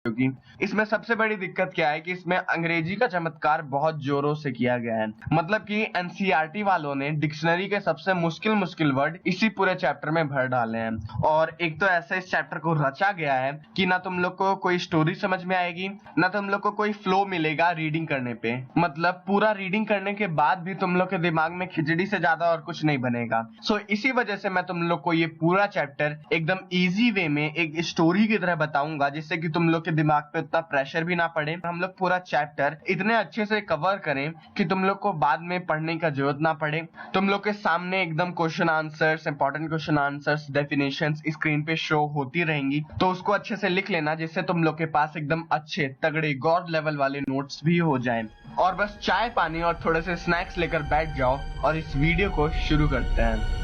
क्योंकि इसमें सबसे बड़ी दिक्कत क्या है कि इसमें अंग्रेजी का चमत्कार बहुत जोरों से किया गया है। मतलब कि एनसीईआरटी वालों ने डिक्शनरी के सबसे मुश्किल मुश्किल वर्ड इसी पूरे चैप्टर में भर डाले हैं। और एक तो ऐसा इस चैप्टर को रचा गया है कि ना तुम लोग को कोई स्टोरी समझ में आएगी, ना तुम लोग को कोई फ्लो मिलेगा रीडिंग करने पे। मतलब पूरा रीडिंग करने के बाद भी तुम लोग के दिमाग में खिचड़ी से ज्यादा और कुछ नहीं बनेगा। सो इसी वजह से मैं तुम लोग को ये पूरा चैप्टर एकदम इजी वे में एक स्टोरी की तरह बताऊंगा, जिससे कि तुम लोग के दिमाग पे उतना प्रेशर भी ना पड़े। हम लोग पूरा चैप्टर इतने अच्छे से कवर करें कि तुम लोग को बाद में पढ़ने का जरूरत ना पड़े। तुम लोग के सामने एकदम question answers, important question answers, definitions screen पे शो होती रहेंगी, तो उसको अच्छे से लिख लेना, जिससे तुम लोग के पास एकदम अच्छे तगड़े गॉड लेवल वाले नोट्स भी हो जाएं। और बस चाय पानी और थोड़े से स्नैक्स लेकर बैठ जाओ और इस वीडियो को शुरू करते हैं।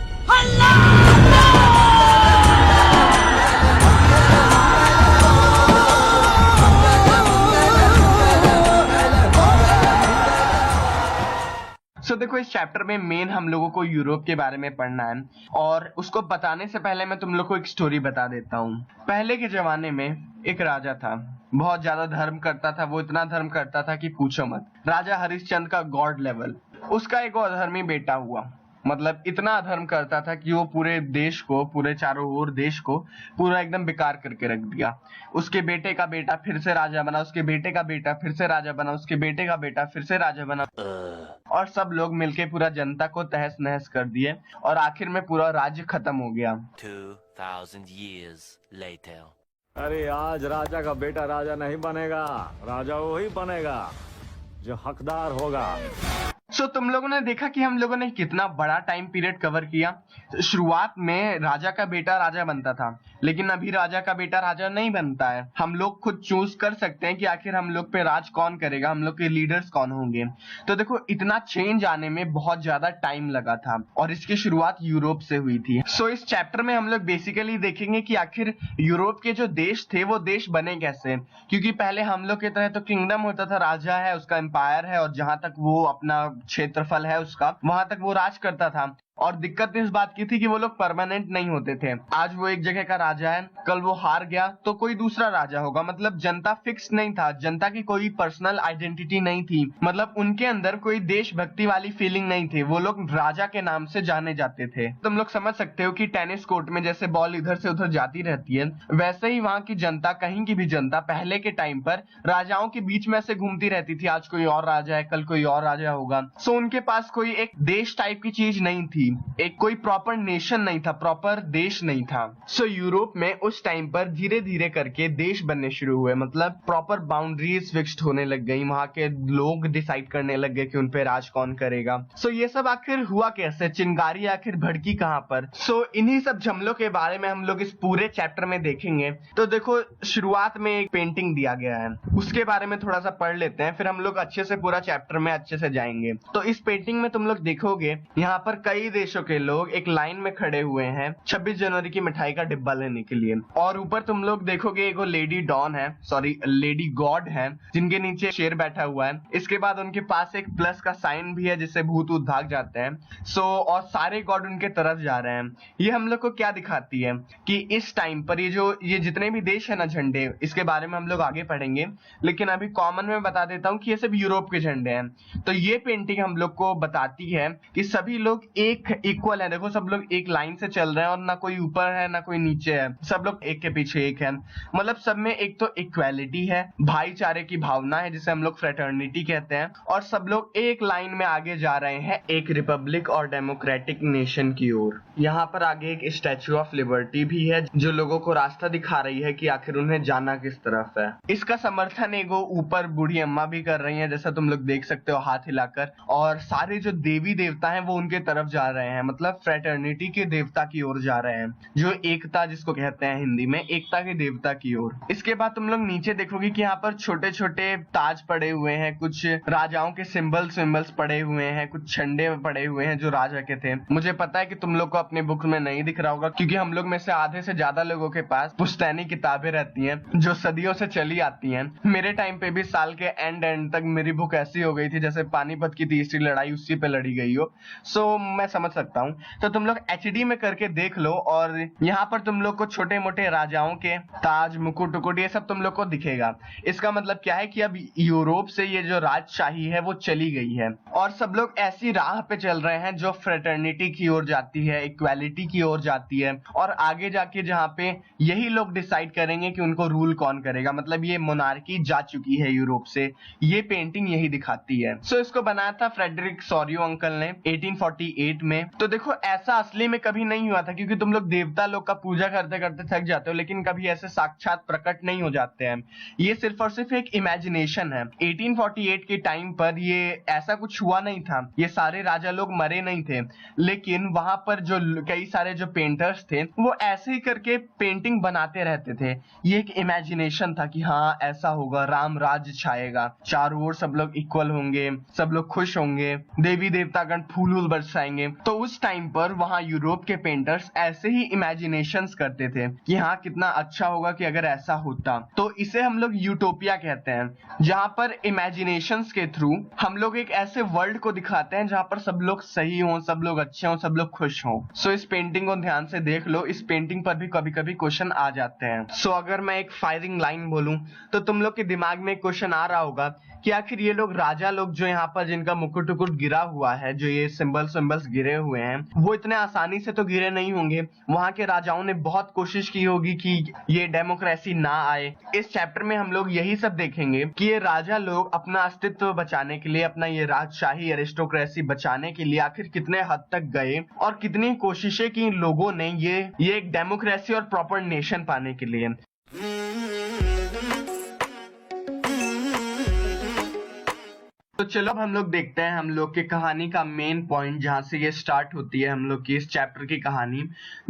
देखो, इस चैप्टर में मेन हम लोगों को यूरोप के बारे में पढ़ना है। और उसको बताने से पहले मैं तुम लोग को एक स्टोरी बता देता हूँ। पहले के जमाने में एक राजा था, बहुत ज्यादा धर्म करता था। वो इतना धर्म करता था कि पूछो मत। राजा हरिश्चंद्र का गॉड लेवल। उसका एक अधर्मी बेटा हुआ। मतलब इतना अधर्म करता था कि वो पूरे देश को, पूरे चारों ओर देश को पूरा एकदम बेकार करके रख दिया। उसके बेटे का बेटा फिर से राजा बना, उसके बेटे का बेटा फिर से राजा बना, उसके बेटे का बेटा फिर से राजा बना, और सब लोग मिलके पूरा जनता को तहस नहस कर दिए और आखिर में पूरा राज्य खत्म हो गया। 2000 years later. अरे आज राजा का बेटा राजा नहीं बनेगा, राजा वही बनेगा जो हकदार होगा। तुम लोगों ने देखा कि हम लोगों ने कितना बड़ा टाइम पीरियड कवर किया। शुरुआत में राजा का बेटा राजा बनता था, लेकिन अभी राजा का बेटा राजा नहीं बनता है। हम लोग खुद चूज कर सकते हैं कि आखिर हम लोग पे राज कौन करेगा, हम लोग के लीडर्स कौन होंगे। तो देखो, इतना चेंज आने में बहुत ज्यादा टाइम लगा था और इसकी शुरुआत यूरोप से हुई थी। इस चैप्टर में हम लोग बेसिकली देखेंगे कि आखिर यूरोप के जो देश थे वो देश बने कैसे। क्योंकि पहले हम लोग की तरह तो किंगडम होता था, राजा है, उसका एम्पायर है, और जहां तक वो अपना क्षेत्रफल है उसका, वहां तक वो राज करता था। और दिक्कत इस बात की थी कि वो लोग परमानेंट नहीं होते थे। आज वो एक जगह का राजा है, कल वो हार गया तो कोई दूसरा राजा होगा। मतलब जनता फिक्स नहीं था, जनता की कोई पर्सनल आइडेंटिटी नहीं थी। मतलब उनके अंदर कोई देशभक्ति वाली फीलिंग नहीं थी। वो लोग राजा के नाम से जाने जाते थे। तुम लोग समझ सकते हो कि टेनिस कोर्ट में जैसे बॉल इधर से उधर जाती रहती है, वैसे ही वहां की जनता, कहीं की भी जनता पहले के टाइम पर राजाओं के बीच में से घूमती रहती थी। आज कोई और राजा है, कल कोई और राजा होगा। उनके पास कोई एक देश टाइप की चीज नहीं थी, एक कोई प्रॉपर नेशन नहीं था, प्रॉपर देश नहीं था। यूरोप में उस टाइम पर धीरे धीरे करके देश बनने शुरू हुए। मतलब प्रॉपर बाउंड्रीज फिक्स्ड होने लग गई, वहां के लोग डिसाइड करने लग गए कि उन पे राज कौन करेगा। ये सब आखिर हुआ कैसे, चिंगारी आखिर भड़की कहां पर। इन्हीं सब झमलों के बारे में हम लोग इस पूरे चैप्टर में देखेंगे। तो देखो, शुरुआत में एक पेंटिंग दिया गया है, उसके बारे में थोड़ा सा पढ़ लेते हैं, फिर हम लोग अच्छे से पूरा चैप्टर में अच्छे से जाएंगे। तो इस पेंटिंग में तुम लोग देखोगे, यहाँ पर कई देशों के लोग एक लाइन में खड़े हुए हैं 26 जनवरी की मिठाई का डिब्बा लेने के लिए। और ऊपर तुम लोग देखोगे एक लेडी डॉन है, सॉरी लेडी गॉड है, जिनके नीचे शेर बैठा हुआ है। इसके बाद उनके पास एक प्लस का साइन भी है, जिससे भूत ऊत भाग जाते हैं। और सारे गॉड उनके तरफ जा रहे हैं। ये हम लोग को क्या दिखाती है कि इस टाइम पर ये जितने भी देश है ना झंडे, इसके बारे में हम लोग आगे पढ़ेंगे, लेकिन अभी कॉमन में बता देता हूँ कि ये सब यूरोप के झंडे हैं। तो ये पेंटिंग हम लोग को बताती है कि सभी लोग एक इक्वल है। देखो, सब लोग एक लाइन से चल रहे हैं और ना कोई ऊपर है ना कोई नीचे है, सब लोग एक के पीछे एक है। मतलब सब में एक तो इक्वालिटी है, भाईचारे की भावना है, जिसे हम लोग फ्रेटर्निटी कहते हैं, और सब लोग एक लाइन में आगे जा रहे हैं एक रिपब्लिक और डेमोक्रेटिक नेशन की ओर। यहाँ पर आगे एक स्टैच्यू ऑफ लिबर्टी भी है, जो लोगों को रास्ता दिखा रही है कि आखिर उन्हें जाना किस तरफ है। इसका समर्थन एगो ऊपर बूढ़ी अम्मा भी कर रही है, जैसा तुम लोग देख सकते हो हाथ हिलाकर। और सारे जो देवी देवता हैं वो उनके तरफ जा रहे हैं, मतलब फ्रेटर्निटी के देवता की ओर जा रहे हैं, जो एकता जिसको कहते हैं हिंदी में, एकता के देवता की ओर। इसके बाद तुम लोग नीचे देखोगे कि यहाँ पर छोटे छोटे ताज पड़े हुए हैं, कुछ राजाओं के सिंबल्स पड़े हुए हैं, कुछ झंडे पड़े हुए हैं जो राजा के थे। मुझे पता है कि तुम लोग को अपने बुक में नहीं दिख रहा होगा, क्योंकि हम लोग में से आधे से ज्यादा लोगों के पास पुश्तैनी किताबें रहती हैं जो सदियों से चली आती हैं। मेरे टाइम पे भी साल के एंड तक मेरी बुक ऐसी हो गई थी जैसे पानीपत की तीसरी लड़ाई उसी पे लड़ी गई हो। मैं समझ सकता हूँ, तो तुम लोग HD में करके देख लो और यहाँ पर तुम लोग को छोटे मोटे राजाओं के ताज मुकुट उकुट ये सब तुम लोग को दिखेगा। इसका मतलब क्या है कि अब यूरोप से ये जो राजशाही है वो चली गई है और सब लोग ऐसी राह पे चल रहे हैं जो फ्रेटर्निटी की ओर जाती है, इक्वालिटी की ओर जाती है और आगे जाके जहाँ पे यही लोग डिसाइड करेंगे कि उनको रूल कौन करेगा। मतलब ये मोनार्की जा चुकी है यूरोप से, ये पेंटिंग यही दिखाती है। सो इसको बनाया था फ्रेडरिक सोरियो अंकल ने 1848 में। तो देखो ऐसा असली में कभी नहीं हुआ था, क्योंकि तुम लोग देवता लोग का पूजा करते करते थक जाते हो, लेकिन कभी ऐसे साक्षात प्रकट नहीं हो जाते हैं। ये सिर्फ और सिर्फ एक इमेजिनेशन है। 1848 के टाइम पर ये ऐसा कुछ हुआ नहीं था, ये सारे राजा लोग मरे नहीं थे, लेकिन वहां पर जो कई सारे जो पेंटर्स थे वो ऐसे ही करके पेंटिंग बनाते रहते थे। ये एक इमेजिनेशन था कि हाँ ऐसा होगा, राम राज्य छाएगा, चारों ओर सब लोग इक्वल होंगे, सब लोग खुश होंगे, देवी देवतागण फूल वूल बरसाएंगे। तो उस टाइम पर वहां यूरोप के पेंटर्स ऐसे ही इमेजिनेशंस करते थे कि हाँ कितना अच्छा होगा कि अगर ऐसा होता। तो इसे हम लोग यूटोपिया कहते हैं, जहां पर इमेजिनेशंस के थ्रू हम लोग एक ऐसे वर्ल्ड को दिखाते हैं जहां पर सब लोग सही हों, सब लोग अच्छे हों, सब लोग खुश हों। सो इस पेंटिंग को ध्यान से देख लो, इस पेंटिंग पर भी कभी कभी क्वेश्चन आ जाते हैं। सो अगर मैं एक फायरिंग लाइन बोलूं तो तुम लोग के दिमाग में क्वेश्चन आ रहा होगा कि आखिर ये लोग राजा लोग जो यहाँ पर जिनका मुकुट उकुट गिरा हुआ है, जो ये सिंबल्स गिरे हुए हैं, वो इतने आसानी से तो गिरे नहीं होंगे। वहां के राजाओं ने बहुत कोशिश की होगी कि ये डेमोक्रेसी ना आए। इस चैप्टर में हम लोग यही सब देखेंगे कि ये राजा लोग अपना अस्तित्व बचाने के लिए, अपना ये राजशाही एरिस्टोक्रेसी बचाने के लिए आखिर कितने हद तक गए और कितनी कोशिशें की इन लोगों ने ये एक डेमोक्रेसी और प्रॉपर नेशन पाने के लिए। तो चलो अब हम लोग देखते हैं हम लोग की कहानी का मेन पॉइंट, जहां से ये स्टार्ट होती है हम लोग की इस चैप्टर की कहानी,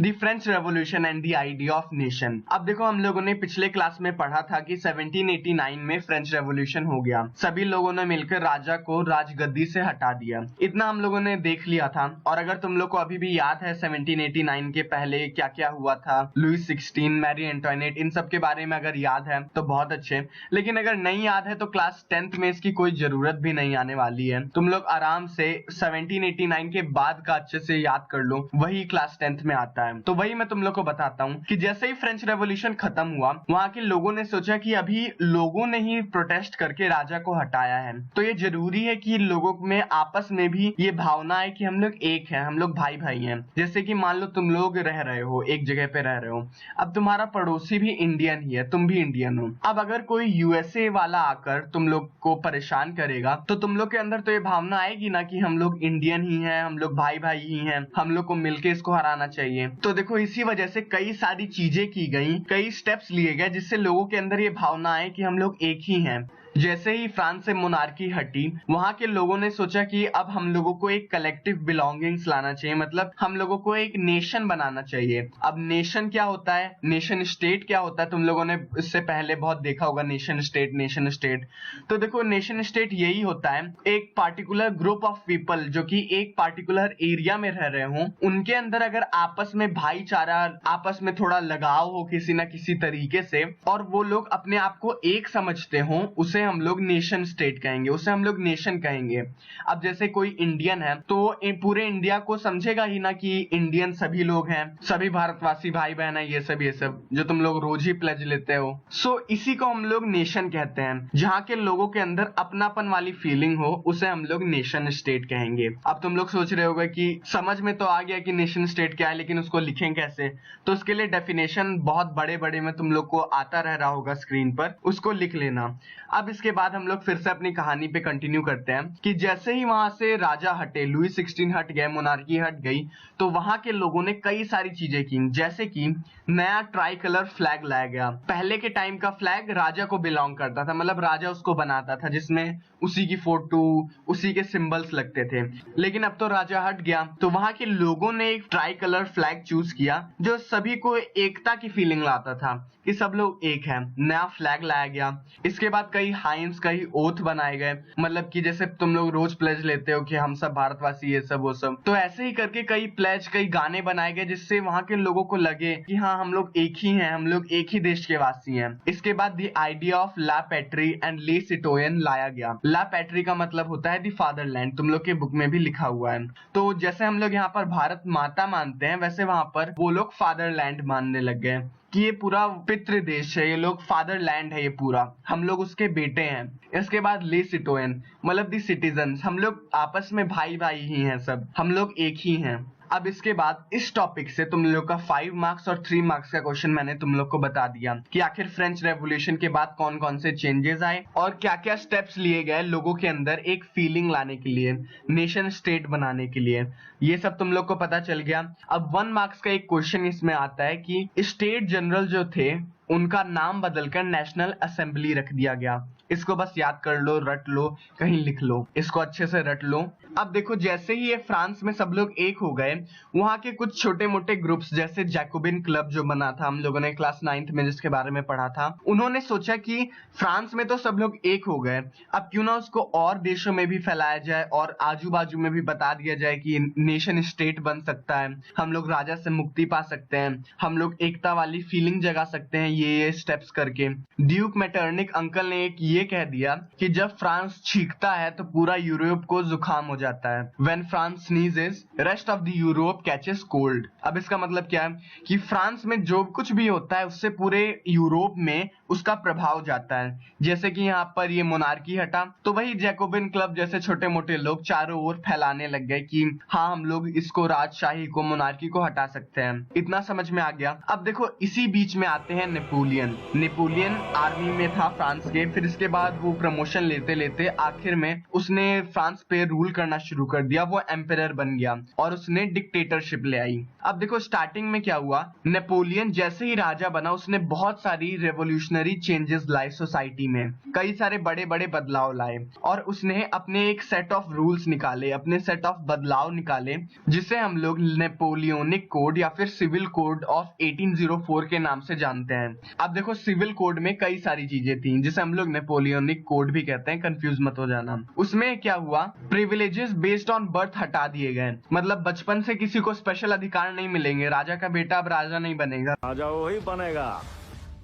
the French revolution and the idea of nation. अब देखो हम लोगों ने पिछले क्लास में पढ़ा था कि 1789 में फ्रेंच रेवोल्यूशन हो गया, सभी लोगों ने मिलकर राजा को राजगद्दी से हटा दिया। इतना हम लोगों ने देख लिया था। और अगर तुम लोग को अभी भी याद है 1789 के पहले क्या क्या हुआ था, लुइस 16, मैरी एंटोइनेट, इन सब के बारे में अगर याद है तो बहुत अच्छे, लेकिन अगर नहीं याद है तो क्लास 10th में इसकी कोई जरूरत भी नहीं आने वाली है। तुम लोग आराम से 1789 के बाद का अच्छे से याद कर लो, वही क्लास 10th में आता है। तो वही मैं तुम लोग को बताता हूँ कि जैसे ही फ्रेंच रेवोल्यूशन खत्म हुआ, वहां के लोगों ने सोचा कि अभी लोगों ने ही प्रोटेस्ट करके राजा को हटाया है, तो ये जरूरी है कि लोगों में आपस में भी ये भावना है कि हम लोग एक हैं, हम लोग भाई भाई हैं। जैसे कि मान लो तुम लोग रह रहे हो, एक जगह पे रह रहे हो, अब तुम्हारा पड़ोसी भी इंडियन ही है, तुम भी इंडियन हो। अब अगर कोई यूएसए वाला आकर तुम लोग को परेशान करेगा तो तुम लोग के अंदर तो ये भावना आएगी ना कि हम लोग इंडियन ही हैं, हम लोग भाई भाई ही हैं, हम लोग को मिलके इसको हराना चाहिए। तो देखो इसी वजह से कई सारी चीजें की गई, कई स्टेप्स लिए गए जिससे लोगों के अंदर ये भावना आए कि हम लोग एक ही हैं। जैसे ही फ्रांस से मोनार्की हटी, वहां के लोगों ने सोचा कि अब हम लोगों को एक कलेक्टिव बिलोंगिंग्स लाना चाहिए, मतलब हम लोगों को एक नेशन बनाना चाहिए। अब नेशन क्या होता है, नेशन स्टेट क्या होता है, तुम लोगों ने इससे पहले बहुत देखा होगा नेशन स्टेट, नेशन स्टेट। तो देखो नेशन स्टेट यही होता है, एक पार्टिकुलर ग्रुप ऑफ पीपल जो कि एक पार्टिकुलर एरिया में रह रहे हों, उनके अंदर अगर आपस में भाईचारा, आपस में थोड़ा लगाव हो किसी ना किसी तरीके से, और वो लोग अपने आप को एक समझते हों, उसे हम लोग नेशन स्टेट कहेंगे, उसे हम लोग नेशन कहेंगे। अब जैसे कोई इंडियन है तो पूरे इंडिया को समझेगा ही ना कि इंडियन सभी लोग हैं, सभी भारतवासी भाई बहन है, ये सब जो तुम लोग रोज ही प्लेज लेते हो। सो इसी को हम लोग नेशन कहते हैं। जहां के लोगों के अंदर अपनापन वाली फीलिंग हो उसे हम लोग नेशन स्टेट कहेंगे। अब तुम लोग सोच रहे होगे कि समझ में तो आ गया कि नेशन स्टेट क्या है, लेकिन उसको लिखें कैसे? तो उसके लिए डेफिनेशन बहुत बड़े बड़े में तुम लोग को आता रह रहा होगा स्क्रीन पर, उसको लिख लेना। अब इसके बाद हम लोग फिर से अपनी कहानी पे कंटिन्यू करते हैं कि जैसे ही वहां से राजा हटे, लुइस 16 हट गए, मोनार्की हट गई, तो वहां के लोगों ने कई सारी चीजें की, जैसे कि नया ट्राई कलर फ्लैग लाया गया। पहले के टाइम का फ्लैग राजा को बिलोंग करता था, मतलब राजा उसको बनाता था, जिसमें उसी की फोटो, उसी के सिंबल्स लगते थे। लेकिन अब तो राजा हट गया, तो वहां के लोगों ने एक ट्राई कलर फ्लैग चूज किया जो सभी को एकता की फीलिंग लाता था कि सब लोग एक हैं। नया फ्लैग लाया गया। इसके बाद कई हाइंस कई ओथ बनाए गए, मतलब कि जैसे तुम लोग रोज प्लेज लेते हो कि हम सब भारतवासी, ये सब वो सब, तो ऐसे ही करके कई प्लेज, कई गाने बनाए गए जिससे वहां के लोगों को लगे कि हाँ हम लोग एक ही हैं, हम लोग एक ही देश के वासी हैं। इसके बाद द आइडिया ऑफ ला पैट्री एंड ले सिटोयन लाया गया। ला पैट्री का मतलब होता है द फादरलैंड, तुम लोग के बुक में भी लिखा हुआ है। तो जैसे हम लोग यहाँ पर भारत माता मानते हैं, वैसे वहां पर वो लोग फादरलैंड मानने लग गए कि ये पूरा पितृ देश है, ये लोग फादरलैंड है, ये पूरा हम लोग उसके बेटे हैं। इसके बाद ले सिटोयन मतलब दी सिटीजन्स, हम लोग आपस में भाई भाई ही हैं, सब हम लोग एक ही हैं। अब इसके बाद इस टॉपिक से तुम लोग का 5 मार्क्स और 3 मार्क्स का क्वेश्चन मैंने तुम लोग को बता दिया कि आखिर फ्रेंच रेवोल्यूशन के बाद कौन कौन से चेंजेस आए और क्या क्या स्टेप्स लिए गए लोगों के अंदर एक फीलिंग लाने के लिए, नेशन स्टेट बनाने के लिए। ये सब तुम लोग को पता चल गया। अब 1 मार्क्स का एक क्वेश्चन इसमें आता है कि स्टेट जनरल जो थे उनका नाम बदलकर नेशनल असेंबली रख दिया गया। इसको बस याद कर लो, रट लो, कहीं लिख लो, इसको अच्छे से रट लो। अब देखो जैसे ही ये फ्रांस में सब लोग एक हो गए, वहां के कुछ छोटे मोटे ग्रुप्स जैसे जैकोबिन क्लब जो बना था, हम लोगों ने क्लास 9th में जिसके बारे में पढ़ा था, उन्होंने सोचा कि फ्रांस में तो सब लोग एक हो गए, अब क्यों ना उसको और देशों में भी फैलाया जाए और आजू बाजू में भी बता दिया जाए कि नेशन स्टेट बन सकता है, हम लोग राजा से मुक्ति पा सकते हैं, हम लोग एकता वाली फीलिंग जगा सकते हैं ये स्टेप्स करके। ड्यूक मेटरनिक अंकल ने एक ये कह दिया कि जब फ्रांस छींकता है तो पूरा यूरोप को जुकाम हो जाता है। When France sneezes, rest of the Europe catches cold। अब इसका मतलब क्या है कि फ्रांस में जो कुछ भी होता है उससे पूरे यूरोप में उसका प्रभाव जाता है। जैसे कि यहाँ पर ये मोनार्की हटा तो वही जैकोबिन क्लब जैसे छोटे मोटे लोग चारों ओर फैलाने लग गए कि हाँ हम लोग इसको, राजशाही को, मोनार्की को हटा सकते हैं। इतना समझ में आ गया। अब देखो इसी बीच में आते हैं नेपोलियन। नेपोलियन आर्मी में था फ्रांस के, फिर इसके बाद वो प्रमोशन लेते लेते आखिर में उसने फ्रांस पे रूल करना शुरू कर दिया, वो एम्परर बन गया और उसने डिक्टेटरशिप ले आई। अब देखो स्टार्टिंग में क्या हुआ, नेपोलियन जैसे ही राजा बना उसने बहुत सारी रेवोल्यूशनरी चेंजेस लाए सोसाइटी में, कई सारे बड़े बड़े बदलाव लाए और उसने अपने एक सेट ऑफ रूल्स निकाले, अपने सेट ऑफ बदलाव निकाले, जिसे हम लोग नेपोलियनिक कोड या फिर सिविल कोड ऑफ 1804 के नाम से जानते हैं। अब देखो सिविल कोड में कई सारी चीजें थी जिसे हम लोग नेपोलियनिक कोड भी कहते हैं, कंफ्यूज मत हो जाना। उसमें क्या हुआ, प्रिविलेजेस बेस्ड ऑन बर्थ हटा दिए गए, मतलब बचपन से किसी को स्पेशल अधिकार नहीं मिलेंगे, राजा का बेटा अब राजा नहीं बनेगा, राजा वही बनेगा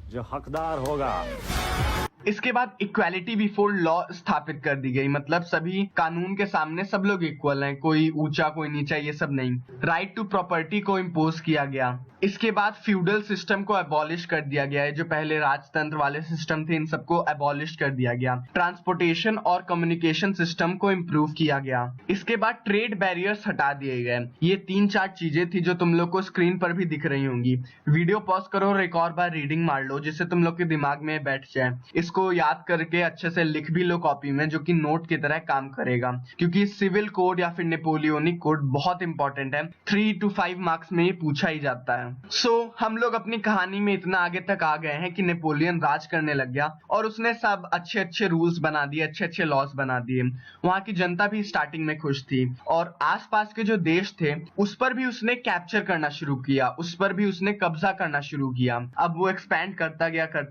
जो हकदार होगा। इसके बाद इक्वालिटी बिफोर लॉ स्थापित कर दी गई, मतलब सभी कानून के सामने सब लोग इक्वल हैं, कोई ऊंचा कोई नीचा ये सब नहीं। राइट टू प्रॉपर्टी को इम्पोज किया गया। इसके बाद फ्यूडल सिस्टम को एबॉलिश कर दिया गया है, जो पहले राजतंत्र वाले सिस्टम थे इन सबको एबॉलिश कर दिया गया। ट्रांसपोर्टेशन और कम्युनिकेशन सिस्टम को इम्प्रूव किया गया। इसके बाद ट्रेड बैरियर्स हटा दिए गए। ये 3-4 चीजें थी जो तुम लोग को स्क्रीन पर भी दिख रही होंगी। वीडियो पॉज करो और एक और बार रीडिंग मार लो जिससे तुम लोग के दिमाग में बैठ जाए। इसको याद करके अच्छे से लिख भी लो कॉपी में, जो कि नोट की तरह काम करेगा, क्योंकि सिविल कोड या फिर नेपोलियनिक कोड बहुत इंपॉर्टेंट है। 3 to 5 मार्क्स में ये पूछा ही जाता है। हम लोग अपनी कहानी में इतना आगे तक आ गए हैं कि नेपोलियन राज करने लग गया और उसने सब अच्छे अच्छे रूल्स बना दिए, अच्छे अच्छे लॉज बना दिए। वहां की जनता भी स्टार्टिंग में खुश थी और आसपास के जो देश थे उस पर भी उसने कैप्चर करना शुरू किया, उस पर भी उसने कब्जा करना शुरू किया। अब वो एक्सपैंड करता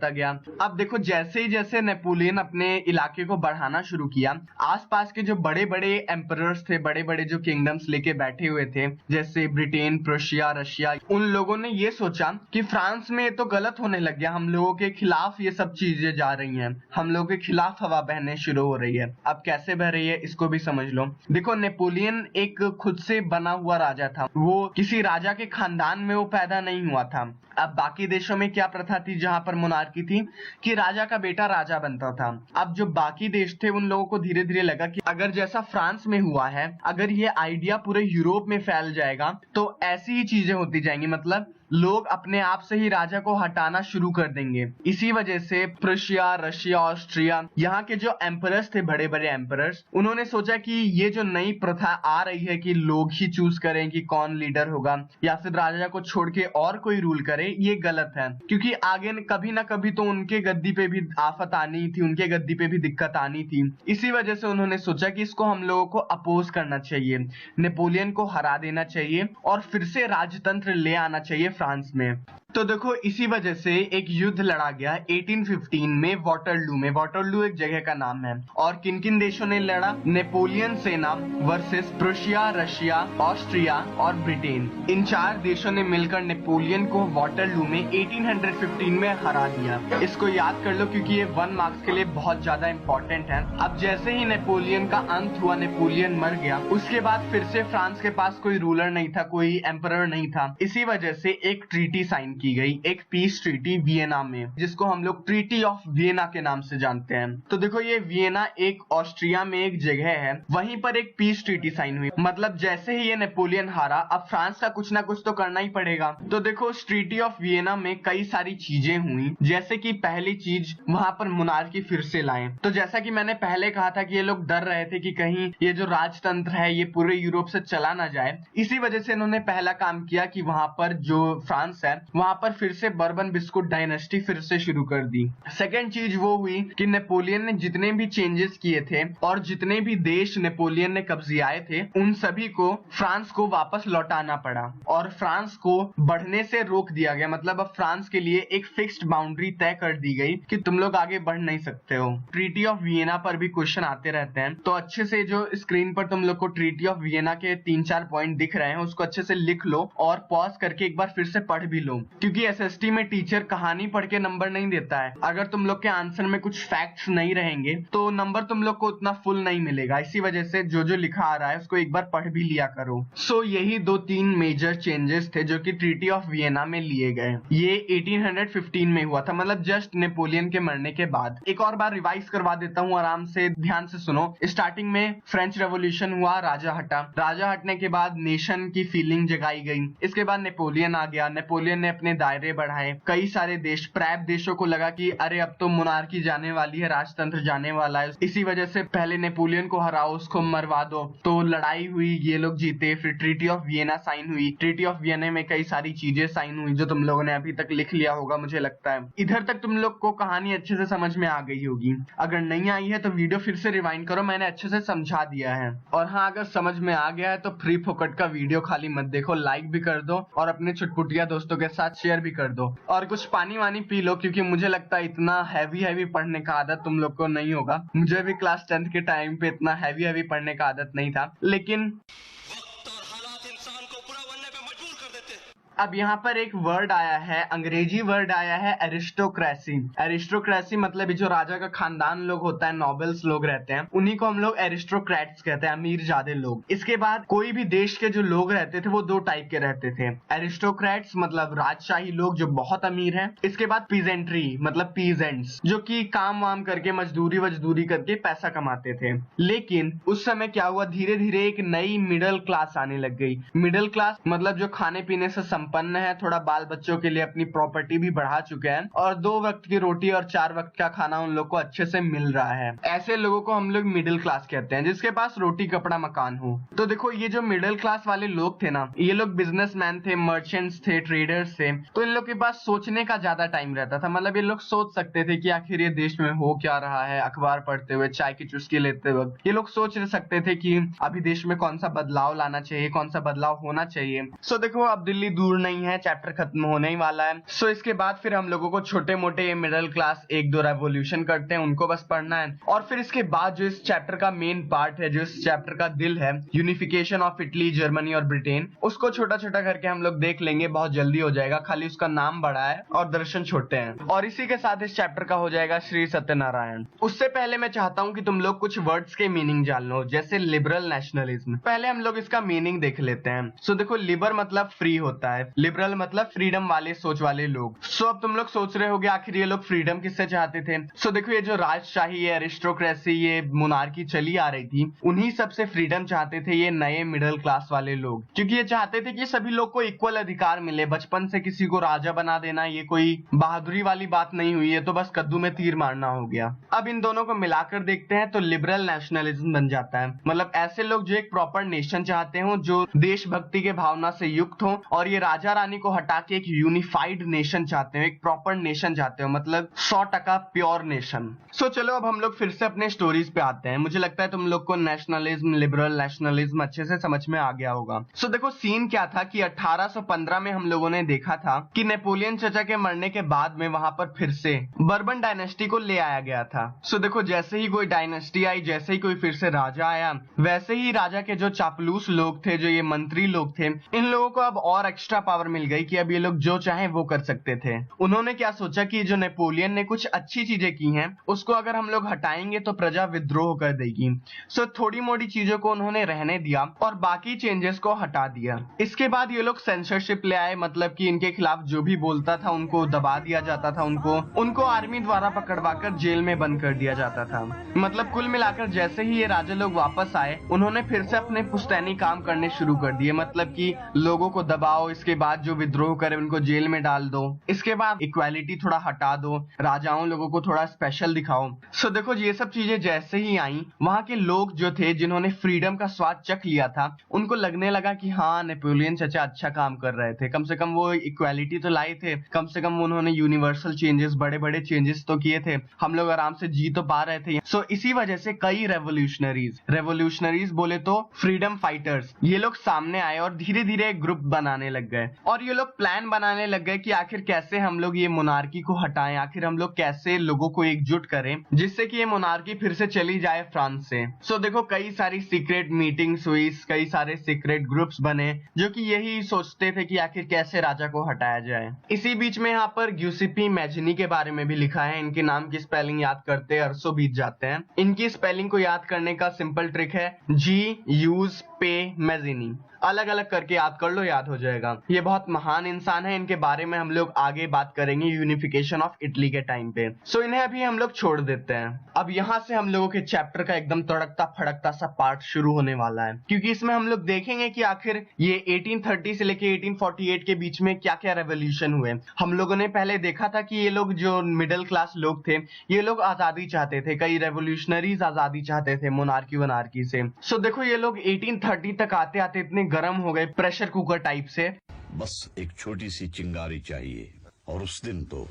गया। अब देखो जैसे ही जैसे नेपोलियन अपने इलाके को बढ़ाना शुरू किया, आसपास के जो बड़े बड़े एम्परर्स थे, बड़े बड़े जो किंगडम्स लेके बैठे हुए थे जैसे ब्रिटेन, प्रुशिया, रशिया, उन लोगों ने ये सोचा कि फ्रांस में तो गलत होने लग गया, हम लोगों के खिलाफ ये सब चीजें जा रही हैं, हम लोगों के खिलाफ हवा बहने शुरू हो रही है। अब कैसे बह रही है इसको भी समझ लो। देखो नेपोलियन एक खुद से बना हुआ राजा था, वो किसी राजा के खानदान में वो पैदा नहीं हुआ था। अब बाकी देशों में क्या प्रथा थी जहां पर मोनार्की थी कि राजा का बेटा राजा बनता था। अब जो बाकी देश थे उन लोगों को धीरे धीरे लगा कि अगर जैसा फ्रांस में हुआ है, अगर ये आइडिया पूरे यूरोप में फैल जाएगा तो ऐसी ही चीजें होती जाएंगी, मतलब लोग अपने आप से ही राजा को हटाना शुरू कर देंगे। इसी वजह से प्रुशिया, रशिया, ऑस्ट्रिया, यहाँ के जो एम्परर्स थे, बड़े बड़े एम्परर्स, उन्होंने सोचा कि ये जो नई प्रथा आ रही है कि लोग ही चूज करें कि कौन लीडर होगा या फिर राजा को छोड़ के और कोई रूल करे, ये गलत है, क्योंकि आगे कभी ना कभी तो उनके गद्दी पे भी आफत आनी थी, उनके गद्दी पे भी दिक्कत आनी थी। इसी वजह से उन्होंने सोचा कि इसको हम लोगों को अपोज करना चाहिए, नेपोलियन को हरा देना चाहिए और फिर से राजतंत्र ले आना चाहिए फ्रांस में। तो देखो इसी वजह से एक युद्ध लड़ा गया 1815 में वाटरलू में। वाटरलू एक जगह का नाम है। और किन किन देशों ने लड़ा? नेपोलियन सेना वर्सेस प्रुशिया, रशिया, ऑस्ट्रिया और ब्रिटेन। इन 4 देशों ने मिलकर नेपोलियन को वाटरलू में 1815 में हरा दिया। इसको याद कर लो क्योंकि ये 1 मार्क्स के लिए बहुत ज्यादा इंपॉर्टेंट है। अब जैसे ही नेपोलियन का अंत हुआ, नेपोलियन मर गया, उसके बाद फिर से फ्रांस के पास कोई रूलर नहीं था, कोई एम्परर नहीं था। इसी वजह से एक ट्रीटी साइन की गई, एक पीस ट्रीटी वियना में, जिसको हम लोग ट्रीटी ऑफ वियना के नाम से जानते हैं। तो देखो ये वियना एक ऑस्ट्रिया में एक जगह है, वहीं पर एक पीस ट्रीटी साइन हुई। मतलब जैसे ही ये नेपोलियन हारा, अब फ्रांस का कुछ ना कुछ तो करना ही पड़ेगा। तो देखो उस ट्रीटी ऑफ वियना में कई सारी चीजें हुई, जैसे कि पहली चीज वहां पर मोनार्की फिर से लाएं। तो जैसा कि मैंने पहले कहा था कि ये लोग डर रहे थे कि कहीं ये जो राजतंत्र है ये पूरे यूरोप से चला ना जाए, इसी वजह से इन्होंने पहला काम किया कि वहां पर जो फ्रांस है वहां पर फिर से बर्बन बिस्कुट डायनेस्टी फिर से शुरू कर दी। सेकंड चीज वो हुई कि नेपोलियन ने जितने भी चेंजेस किए थे और जितने भी देश नेपोलियन ने कब्जियाए थे, उन सभी को फ्रांस को वापस लौटाना पड़ा और फ्रांस को बढ़ने से रोक दिया गया। मतलब अब फ्रांस के लिए एक फिक्स्ड बाउंड्री तय कर दी गई कि तुम लोग आगे बढ़ नहीं सकते हो। ट्रीटी ऑफ वियना पर भी क्वेश्चन आते रहते हैं, तो अच्छे से जो स्क्रीन पर तुम लोग को ट्रीटी ऑफ वियना के 3-4 पॉइंट दिख रहे हैं उसको अच्छे से लिख लो और पॉज करके एक बार फिर से पढ़ भी लो, क्योंकि एसएसटी में टीचर कहानी पढ़ के नंबर नहीं देता है। अगर तुम लोग के आंसर में कुछ फैक्ट्स नहीं रहेंगे तो नंबर तुम लोग को उतना फुल नहीं मिलेगा। इसी वजह से जो जो लिखा आ रहा है उसको एक बार पढ़ भी लिया करो। सो यही 2-3 मेजर चेंजेस थे जो कि ट्रीटी ऑफ वियना में लिए गए। ये 1815 में हुआ था, मतलब जस्ट नेपोलियन के मरने के बाद। एक और बार रिवाइज करवा देता हूँ, आराम से ध्यान से सुनो। स्टार्टिंग में फ्रेंच रेवोल्यूशन हुआ, राजा हटा। राजा हटने के बाद नेशन की फीलिंग जगाई गई। इसके बाद नेपोलियन आ गया। नेपोलियन ने अपने दायरे बढ़ाए। कई सारे देश, प्रैब देशों को लगा कि अरे अब तो मोनार्की जाने वाली है, राजतंत्र जाने वाला है, इसी वजह से पहले नेपोलियन को हराओ, उसको मरवा दो। तो लड़ाई हुई, ये लोग जीते, फिर ट्रीटी ऑफ वियना साइन हुई। ट्रीटी ऑफ वियना में कई सारी चीजें साइन हुई जो तुम लोगों ने अभी तक लिख लिया होगा मुझे लगता है। इधर तक तुम लोग को कहानी अच्छे से समझ में आ गई होगी। अगर नहीं आई है तो वीडियो फिर से रिवाइंड करो, मैंने अच्छे से समझा दिया है। और हाँ, अगर समझ में आ गया है तो फ्री फोकट का वीडियो खाली मत देखो, लाइक भी कर दो और अपने चुटपुटिया दोस्तों के साथ शेयर भी कर दो। और कुछ पानी वानी पी लो, क्योंकि मुझे लगता है इतना हैवी पढ़ने का आदत तुम लोग को नहीं होगा। मुझे भी क्लास 10th के टाइम पे इतना हैवी पढ़ने का आदत नहीं था, लेकिन वक्त और हालात इंसान को बुरा बनने पे मजबूर कर देते हैं। अब यहाँ पर एक वर्ड आया है, अंग्रेजी वर्ड आया है एरिस्टोक्रेसी। एरिस्टोक्रेसी मतलब जो राजा का खानदान लोग होता है, नॉबल्स लोग रहते हैं, उन्हीं को हम लोग एरिस्टोक्रेट्स कहते हैं, अमीर जादे लोग। इसके बाद कोई भी देश के जो लोग रहते थे वो 2 टाइप के रहते थे। एरिस्टोक्रेट्स मतलब राजशाही लोग जो बहुत अमीर हैं। इसके बाद पीजेंट्री मतलब पीजेंट्स, जो कि काम वाम करके मजदूरी करके पैसा कमाते थे। लेकिन उस समय क्या हुआ, धीरे धीरे एक नई मिडिल क्लास आने लग गई। मिडिल क्लास मतलब जो खाने पीने से संपन्न है, थोड़ा बाल बच्चों के लिए अपनी प्रॉपर्टी भी बढ़ा चुके हैं और 2 वक्त की रोटी और 4 वक्त का खाना उन लोग को अच्छे से मिल रहा है। ऐसे लोगों को हम लोग मिडिल क्लास कहते हैं, जिसके पास रोटी कपड़ा मकान हो। तो देखो ये जो मिडिल क्लास वाले लोग थे ना, ये लोग बिजनेसमैन थे, मर्चेंट्स थे, ट्रेडर्स थे। तो इन लोग के पास सोचने का ज्यादा टाइम रहता था। मतलब ये लोग सोच सकते थे कि आखिर ये देश में हो क्या रहा है। अखबार पढ़ते हुए, चाय की चुस्की लेते वक्त ये लोग सोच सकते थे कि अभी देश में कौन सा बदलाव लाना चाहिए, कौन सा बदलाव होना चाहिए। सो देखो अब दिल्ली दूर नहीं है, चैप्टर खत्म होने ही वाला है। सो इसके बाद फिर हम लोगों को छोटे मोटे मिडिल क्लास 1-2 रेवोल्यूशन करते हैं, उनको बस पढ़ना है। और फिर इसके बाद जो इस चैप्टर का मेन पार्ट है, जो इस चैप्टर का दिल है, यूनिफिकेशन ऑफ इटली, जर्मनी और ब्रिटेन, उसको छोटा छोटा करके हम लोग देख लेंगे, बहुत जल्दी हो जाएगा। खाली उसका नाम बड़ा है और दर्शन छोटे हैं। और इसी के साथ इस चैप्टर का हो जाएगा श्री सत्यनारायण। उससे पहले मैं चाहता हूं कि तुम लोग कुछ वर्ड्स के मीनिंग जान लो, जैसे लिबरल नेशनलिज्म। पहले हम लोग इसका मीनिंग देख लेते हैं। सो देखो, लिबर मतलब फ्री होता है, लिबरल मतलब फ्रीडम वाले सोच वाले लोग। सो अब तुम लोग सोच रहे होगे आखिर ये लोग फ्रीडम किससे चाहते थे। सो देखो, ये जो राजशाही, ये एरिस्टोक्रेसी, ये मोनार्की चली आ रही थी, उन्हीं सबसे फ्रीडम चाहते थे ये नए मिडिल क्लास वाले लोग, क्योंकि ये चाहते थे कि सभी लोग को इक्वल अधिकार मिले। बचपन से किसी को राजा बना देना ये कोई बहादुरी वाली बात नहीं हुई, ये तो बस कद्दू में तीर मारना हो गया। अब इन दोनों को मिलाकर देखते हैं तो लिबरल नेशनलिज्म बन जाता है। मतलब ऐसे लोग जो एक प्रॉपर नेशन चाहते हो, जो देशभक्ति के भावना से युक्त हो और ये राजा रानी को हटा के एक यूनिफाइड नेशन चाहते हो, एक प्रॉपर नेशन चाहते हो, मतलब 100% प्योर नेशन। सो चलो अब हम लोग फिर से अपने स्टोरीज पे आते हैं। मुझे लगता है तुम लोग को नेशनलिज्म, लिबरल नेशनलिज्म अच्छे से समझ में आ गया होगा। सो देखो सीन क्या था कि 1815 में हम लोगों ने देखा था कि नेपोलियन चचा के मरने के बाद में वहां पर फिर से बर्बन डायनेस्टी को ले आया गया था। सो देखो जैसे ही कोई डायनेस्टी आई, जैसे ही कोई फिर से राजा आया, वैसे ही राजा के जो चापलूस लोग थे, जो ये मंत्री लोग थे, इन लोगों को अब और एक्स्ट्रा पावर मिल गई कि अब ये लोग जो चाहे वो कर सकते थे। उन्होंने क्या सोचा कि जो नेपोलियन ने कुछ अच्छी चीजें की हैं, उसको अगर हम लोग हटाएंगे तो प्रजा विद्रोह कर देगी। सो थोड़ी मोड़ी चीजों को उन्होंने रहने दिया और बाकी चेंजेस को हटा दिया। इसके बाद ये लोग सेंसरशिप ले आए, मतलब कि इनके खिलाफ जो भी बोलता था उनको दबा दिया जाता था, उनको आर्मी द्वारा पकड़वा कर जेल में बंद कर दिया जाता था। मतलब कुल मिलाकर जैसे ही ये राजा लोग वापस आए, उन्होंने फिर से अपने पुश्तैनी काम करने शुरू कर दिए, मतलब कि लोगों को दबाओ, इसके बाद जो विद्रोह करे उनको जेल में डाल दो, इसके बाद इक्वालिटी थोड़ा हटा दो, राजाओं लोगों को थोड़ा स्पेशल दिखाओ। सो देखो ये सब चीजें जैसे ही आई, वहां के लोग जो थे जिन्होंने फ्रीडम का स्वाद चख लिया था, उनको लगने लगा कि हाँ नेपोलियन चचा अच्छा काम कर रहे थे, कम से कम वो इक्वालिटी तो लाए थे, कम से कम उन्होंने यूनिवर्सल चेंजेस, बड़े बड़े चेंजेस तो किए थे, हम लोग आराम से जी तो पा रहे थे। सो इसी वजह से कई रेवोल्यूशनरीज बोले तो फ्रीडम फाइटर्स, ये लोग सामने आए और धीरे धीरे ग्रुप बनाने लग गए और ये लोग प्लान बनाने लग गए कि आखिर कैसे हम लोग ये मोनार्की को हटाएं, आखिर हम लोग कैसे लोगों को एकजुट करें जिससे कि ये मोनार्की फिर से चली जाए फ्रांस से। सो देखो कई सारी सीक्रेट मीटिंग्स हुई, कई सारे सीक्रेट ग्रुप्स बने जो कि यही सोचते थे कि आखिर कैसे राजा को हटाया जाए। इसी बीच में यहाँ पर ग्यूसिपी मैजिनी के बारे में भी लिखा है। इनके नाम की स्पेलिंग याद करते अरसों बीत जाते हैं। इनकी स्पेलिंग को याद करने का सिंपल ट्रिक है Giuseppe Mazzini, अलग अलग करके याद कर लो, याद हो जाएगा। ये बहुत महान इंसान है, इनके बारे में हम लोग आगे बात करेंगे यूनिफिकेशन ऑफ इटली के टाइम पे। सो इन्हें अभी हम लोग छोड़ देते हैं। अब यहाँ से हम लोगों के चैप्टर का एकदम तड़कता फड़कता सा पार्ट शुरू होने वाला है, क्योंकि इसमें हम लोग देखेंगे कि आखिर ये 1830 से लेके 1848 के बीच में क्या क्या रेवोल्यूशन हुए। हम लोगों ने पहले देखा था कि ये लोग जो मिडिल क्लास लोग थे, ये लोग आजादी चाहते थे, कई रेवोल्यूशनरीज आजादी चाहते थे मोनार्की वनार्की से। सो देखो ये लोग 1830 तक आते आते इतने गर्म हो गए, प्रेशर कुकर टाइप से। बस एक छोटी सी चिंगारी चाहिए और उस दिन तो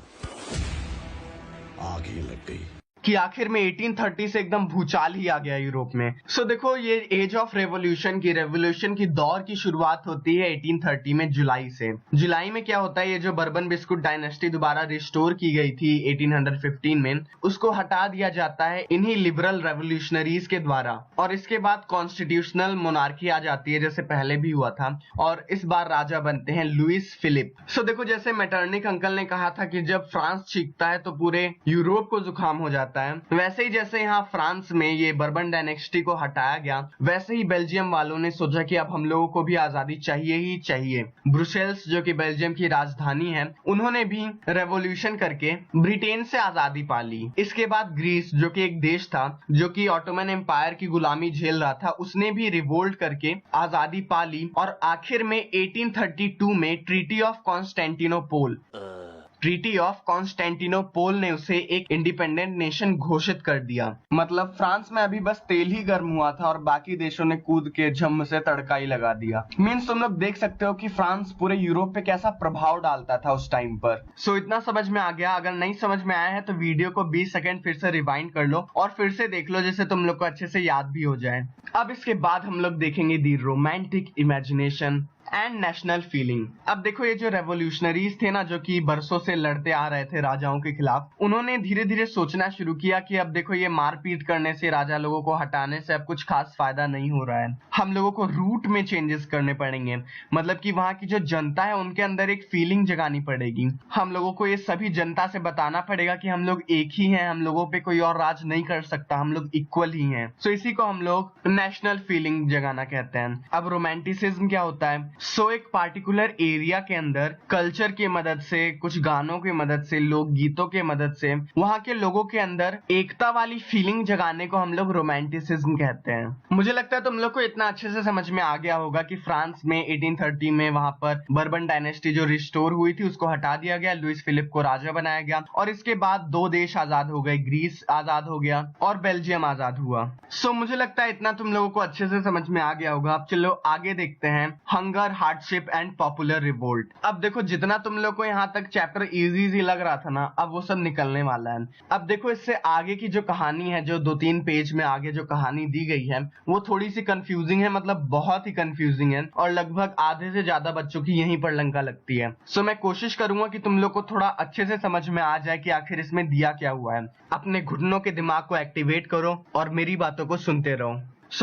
आग ही लग गई कि आखिर में 1830 से एकदम भूचाल ही आ गया यूरोप में। सो देखो ये एज ऑफ रेवोल्यूशन की दौर की शुरुआत होती है 1830 में जुलाई से। जुलाई में क्या होता है, ये जो बर्बन बिस्कुट डायनेस्टी दोबारा रिस्टोर की गई थी 1815 में, उसको हटा दिया जाता है इन्हीं लिबरल रेवोल्यूशनरीज के द्वारा, और इसके बाद कॉन्स्टिट्यूशनल मोनार्की आ जाती है जैसे पहले भी हुआ था, और इस बार राजा बनते हैं लुइस फिलिप। सो देखो जैसे मेटर्निक अंकल ने कहा था कि जब फ्रांस चीखता है तो पूरे यूरोप को जुकाम हो जाता है, वैसे ही जैसे यहाँ फ्रांस में ये बर्बन डायनेस्टी को हटाया गया, वैसे ही बेल्जियम वालों ने सोचा कि अब हम लोगों को भी आजादी चाहिए ही चाहिए। ब्रुसेल्स जो कि बेल्जियम की राजधानी है, उन्होंने भी रेवोल्यूशन करके ब्रिटेन से आजादी पा ली। इसके बाद ग्रीस जो कि एक देश था जो कि ऑटोमन एम्पायर की गुलामी झेल रहा था, उसने भी रिवोल्ट करके आजादी पा ली, और आखिर में 1832 में ट्रीटी ऑफ कॉन्स्टेंटिनोपोल ने उसे एक इंडिपेंडेंट नेशन घोषित कर दिया। मतलब फ्रांस में अभी बस तेल ही गर्म हुआ था और बाकी देशों ने कूद के झम से तड़का ही लगा दिया। मीन्स तुम लोग देख सकते हो कि फ्रांस पूरे यूरोप पे कैसा प्रभाव डालता था उस टाइम पर। सो इतना समझ में आ गया। अगर नहीं समझ में आया है तो वीडियो को 20 सेकंड फिर से रिवाइंड कर लो और फिर से देख लो, जिससे तुम लोग को अच्छे से याद भी हो जाए। अब इसके बाद हम लोग देखेंगे the romantic imagination and national feeling. अब देखो ये जो रेवोल्यूशनरीज थे ना, जो कि बरसों से लड़ते आ रहे थे राजाओं के खिलाफ, उन्होंने धीरे धीरे सोचना शुरू किया कि अब देखो ये मारपीट करने से, राजा लोगों को हटाने से अब कुछ खास फायदा नहीं हो रहा है, हम लोगों को रूट में चेंजेस करने पड़ेंगे। मतलब कि वहां की जो जनता है उनके अंदर एक फीलिंग जगानी पड़ेगी। हम लोगों को ये सभी जनता से बताना पड़ेगा कि हम लोग एक ही हैं, हम लोगों पे कोई और राज नहीं कर सकता, हम लोग इक्वल ही हैं। सो इसी को हम लोग नेशनल फीलिंग जगाना कहते हैं। अब रोमांटिसिज्म क्या होता है? सो एक पार्टिकुलर एरिया के अंदर कल्चर की मदद से, कुछ गानों की मदद से, लोक गीतों के मदद से वहां के लोगों के अंदर एकता वाली फीलिंग जगाने को हम लोग रोमांटिसिज्म कहते हैं। मुझे लगता है तुम लोग को इतना अच्छे से समझ में आ गया होगा कि फ्रांस में 1830 में वहां पर बर्बन डायनेस्टी जो रिस्टोर हुई थी उसको हटा दिया गया, लुइस फिलिप को राजा बनाया गया, और इसके बाद 2 देश आजाद हो गए, ग्रीस आजाद हो गया और बेल्जियम आजाद हुआ। सो मुझे लगता है इतना तुम लोगों को अच्छे से समझ में आ गया होगा। अब चलो आगे देखते हैं। Hunger summer hardship and popular revolt. अब देखो जितना तुम लोग को यहाँ तक चैप्टर इजी लग रहा था ना, अब वो सब निकलने वाला है। अब देखो इससे आगे की जो कहानी है, जो 2-3 पेज में आगे जो कहानी दी गई है, वो थोड़ी सी कंफ्यूजिंग है, मतलब बहुत ही कंफ्यूजिंग है, और लगभग आधे से ज्यादा बच्चों की यहीं पर लंका लगती है। सो मैं कोशिश करूंगा कि तुम लोग को थोड़ा अच्छे से समझ में आ जाए कि आखिर इसमें दिया क्या हुआ है। अपने घुटनों के दिमाग को एक्टिवेट करो और मेरी बातों को सुनते रहो।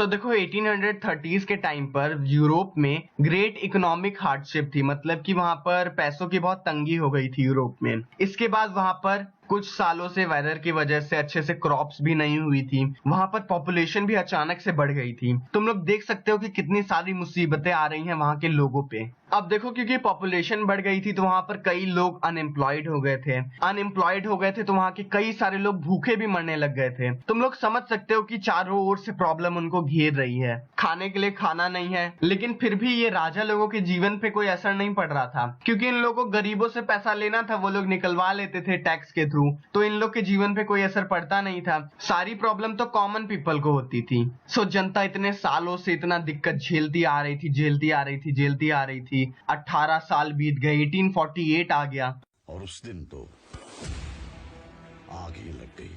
देखो 1830s के टाइम पर यूरोप में ग्रेट इकोनॉमिक हार्डशिप थी, मतलब कि वहां पर पैसों की बहुत तंगी हो गई थी यूरोप में। इसके बाद वहां पर कुछ सालों से वेदर की वजह से अच्छे से क्रॉप्स भी नहीं हुई थी, वहां पर पॉपुलेशन भी अचानक से बढ़ गई थी। तुम लोग देख सकते हो कि कितनी सारी मुसीबतें आ रही हैं वहां के लोगों पे। अब देखो क्योंकि पॉपुलेशन बढ़ गई थी तो वहां पर कई लोग अनएम्प्लॉयड हो गए थे तो वहां के कई सारे लोग भूखे भी मरने लग गए थे। तुम लोग समझ सकते हो कि चारों ओर से प्रॉब्लम उनको घेर रही है, खाने के लिए खाना नहीं है, लेकिन फिर भी ये राजा लोगों के जीवन पे कोई असर नहीं पड़ रहा था, क्योंकि इन लोगों को गरीबों से पैसा लेना था, वो लोग निकलवा लेते थे टैक्स के थ्रू, तो इन लोग के जीवन पे कोई असर पड़ता नहीं था। सारी प्रॉब्लम तो कॉमन पीपल को होती थी। जनता इतने सालों से इतना दिक्कत झेलती आ रही थी। 18 साल बीत गए, 1848 आ गया और उस दिन तो आग ही लग गई।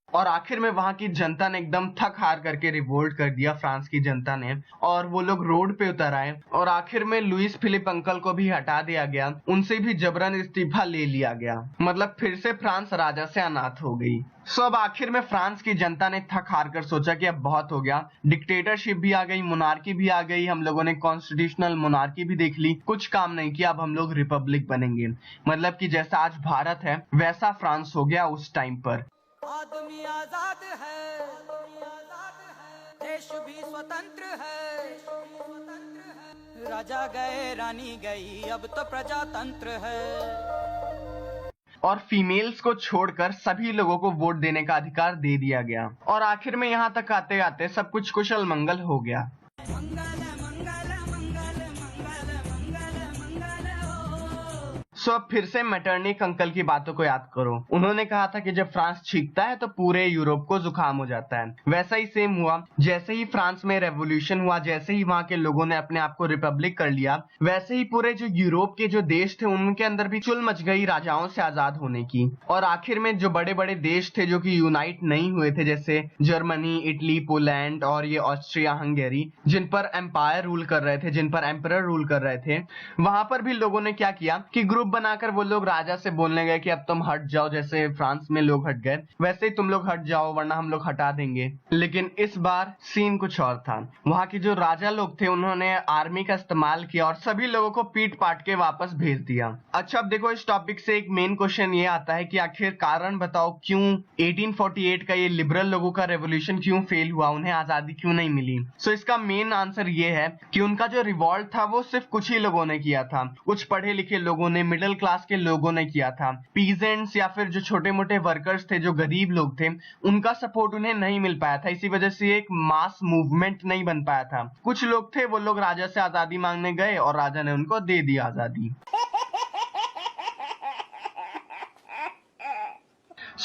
और आखिर में वहां की जनता ने एकदम थक हार करके रिवोल्ट कर दिया, फ्रांस की जनता ने, और वो लोग रोड पे उतर आए और आखिर में लुइस फिलिप अंकल को भी हटा दिया गया, उनसे भी जबरन इस्तीफा ले लिया गया, मतलब फिर से फ्रांस राजा से अनाथ हो गई। अब आखिर में फ्रांस की जनता ने थक हार कर सोचा कि अब बहुत हो गया, डिक्टेटरशिप भी आ गई, मोनार्की भी आ गई, हम लोगों ने कॉन्स्टिट्यूशनल मोनार्की भी देख ली, कुछ काम नहीं किया, अब हम लोग रिपब्लिक बनेंगे। मतलब कि जैसा आज भारत है वैसा फ्रांस हो गया उस टाइम पर। आदमी आजाद है, देश भी स्वतंत्र है, राजा गए रानी गई, अब तो प्रजातंत्र है। और फीमेल्स को छोड़कर सभी लोगों को वोट देने का अधिकार दे दिया गया। और आखिर में यहाँ तक आते आते सब कुछ कुशल मंगल हो गया। अब फिर से मेटरनिक अंकल की बातों को याद करो। उन्होंने कहा था कि जब फ्रांस छींकता है तो पूरे यूरोप को जुकाम हो जाता है। वैसा ही सेम हुआ, जैसे ही फ्रांस में रेवोल्यूशन हुआ, जैसे ही वहां के लोगों ने अपने आप को रिपब्लिक कर लिया, वैसे ही पूरे जो यूरोप के जो देश थे उनके अंदर भी चुल मच गई राजाओं से आजाद होने की। और आखिर में जो बड़े बड़े देश थे जो कि यूनाइट नहीं हुए थे, जैसे जर्मनी, इटली, पोलैंड और ये ऑस्ट्रिया हंगेरी, जिन पर एम्पायर रूल कर रहे थे, जिन पर एम्परर रूल कर रहे थे, वहां पर भी लोगों ने क्या किया कि ग्रुप बनाकर वो लोग राजा से बोलने गए कि अब तुम हट जाओ, जैसे फ्रांस में लोग हट गए वैसे ही तुम लोग हट जाओ वरना हम लोग हटा देंगे। लेकिन इस बार सीन कुछ और था। वहां के जो राजा लोग थे उन्होंने आर्मी का इस्तेमाल किया और सभी लोगों को पीट पाट के वापस भेज दिया। अच्छा, अब देखो इस टॉपिक से एक मेन क्वेश्चन ये आता है कि आखिर कारण बताओ क्यों 1848 का ये लिबरल लोगों का रेवोल्यूशन क्यों फेल हुआ, उन्हें आजादी क्यों नहीं मिली। इसका मेन आंसर ये है कि उनका जो रिवॉल्ट था वो सिर्फ कुछ ही लोगों ने किया था, कुछ पढ़े लिखे लोगों ने, मिडिल क्लास के लोगों ने किया था। पीजेंट्स या फिर जो छोटे मोटे वर्कर्स थे, जो गरीब लोग थे, उनका सपोर्ट उन्हें नहीं मिल पाया था। इसी वजह से एक मास मूवमेंट नहीं बन पाया था। कुछ लोग थे, वो लोग राजा से आजादी मांगने गए और राजा ने उनको दे दी आजादी।